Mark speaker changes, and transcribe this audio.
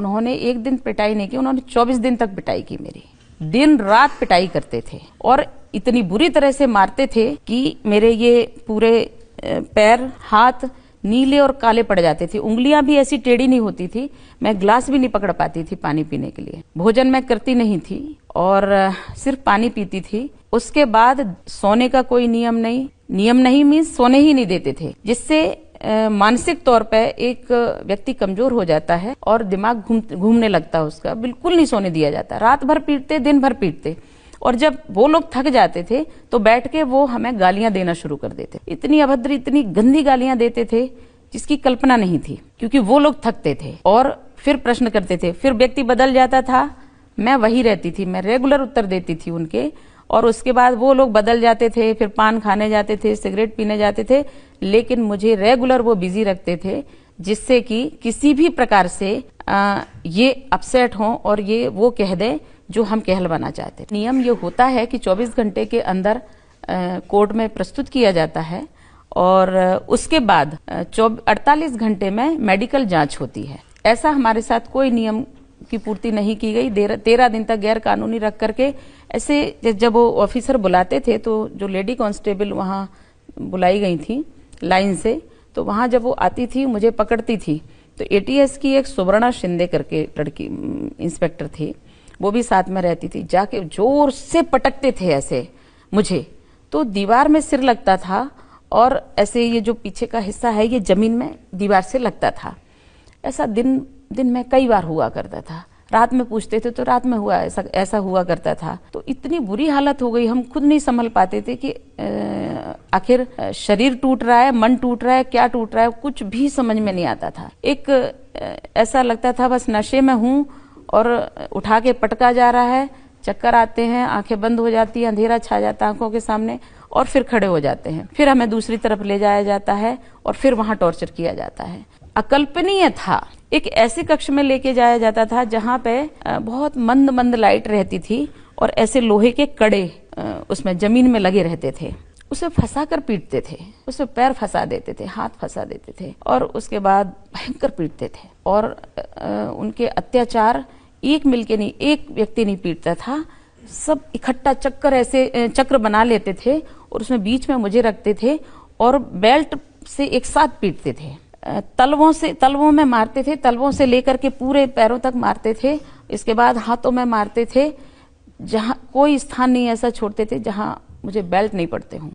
Speaker 1: उन्होंने एक दिन पिटाई नहीं की, उन्होंने 24 दिन तक पिटाई की मेरी। दिन रात पिटाई करते थे और इतनी बुरी तरह से मारते थे कि मेरे ये पूरे पैर हाथ नीले और काले पड़ जाते थे। उंगलियां भी ऐसी टेढ़ी नहीं होती थी, मैं ग्लास भी नहीं पकड़ पाती थी पानी पीने के लिए। भोजन मैं करती नहीं थी और सिर्फ पानी पीती थी। उसके बाद सोने का कोई नियम नहीं मीन्स सोने ही नहीं देते थे, जिससे मानसिक तौर पे एक व्यक्ति कमजोर हो जाता है और दिमाग घूमने लगता है उसका। बिल्कुल नहीं सोने दिया जाता, रात भर पीटते, दिन भर पीटते। और जब वो लोग थक जाते थे तो बैठ के वो हमें गालियां देना शुरू कर देते। इतनी अभद्र, इतनी गंदी गालियां देते थे जिसकी कल्पना नहीं थी, क्योंकि वो लोग थकते थे और फिर प्रश्न करते थे। फिर व्यक्ति बदल जाता था, मैं वही रहती थी, मैं रेगुलर उत्तर देती थी उनके। और उसके बाद वो लोग बदल जाते थे, फिर पान खाने जाते थे, सिगरेट पीने जाते थे, लेकिन मुझे रेगुलर वो बिजी रखते थे, जिससे कि किसी भी प्रकार से ये अपसेट हो और ये वो कह दे जो हम कहलवाना चाहते। नियम ये होता है कि 24 घंटे के अंदर कोर्ट में प्रस्तुत किया जाता है और उसके बाद 48 घंटे में मेडिकल जांच होती है। ऐसा हमारे साथ कोई नियम की पूर्ति नहीं की गई। 13 दिन तक गैर कानूनी रख करके ऐसे जब वो ऑफिसर बुलाते थे तो जो लेडी कांस्टेबल वहां बुलाई गई थी लाइन से, तो वहां जब वो आती थी मुझे पकड़ती थी, तो एटीएस की एक सुवर्णा शिंदे करके लड़की इंस्पेक्टर थी, वो भी साथ में रहती थी। जाके जोर से पटकते थे ऐसे मुझे, तो दीवार में सिर लगता था और ऐसे ये जो पीछे का हिस्सा है ये जमीन में दीवार से लगता था। ऐसा दिन में कई बार हुआ करता था। रात में पूछते थे तो रात में हुआ ऐसा हुआ करता था। तो इतनी बुरी हालत हो गई, हम खुद नहीं संभल पाते थे कि आखिर शरीर टूट रहा है, मन टूट रहा है, क्या टूट रहा है, कुछ भी समझ में नहीं आता था। एक ऐसा लगता था बस नशे में हूं और उठा के पटका जा रहा है, चक्कर आते हैं, आंखें बंद हो जाती है, अंधेरा छा जाता है आंखों के सामने और फिर खड़े हो जाते हैं। फिर हमें दूसरी तरफ ले जाया जाता है और फिर वहां टॉर्चर किया जाता है। अकल्पनीय था। एक ऐसे कक्ष में लेके जाया जाता था जहां पे बहुत मंद लाइट रहती थी और ऐसे लोहे के कड़े उसमें जमीन में लगे रहते थे। उसे फंसा कर पीटते थे, उसे पैर फंसा देते थे, हाथ फंसा देते थे और उसके बाद भयंकर पीटते थे। और उनके अत्याचार एक मिलके नहीं, एक व्यक्ति नहीं पीटता था, सब इकट्ठा चक्र बना लेते थे और उसमें बीच में मुझे रखते थे और बेल्ट से एक साथ पीटते थे। तलवों में मारते थे, तलवों से लेकर के पूरे पैरों तक मारते थे। इसके बाद हाथों में मारते थे, जहां कोई स्थान नहीं ऐसा छोड़ते थे जहां मुझे बेल्ट नहीं पड़ते हों।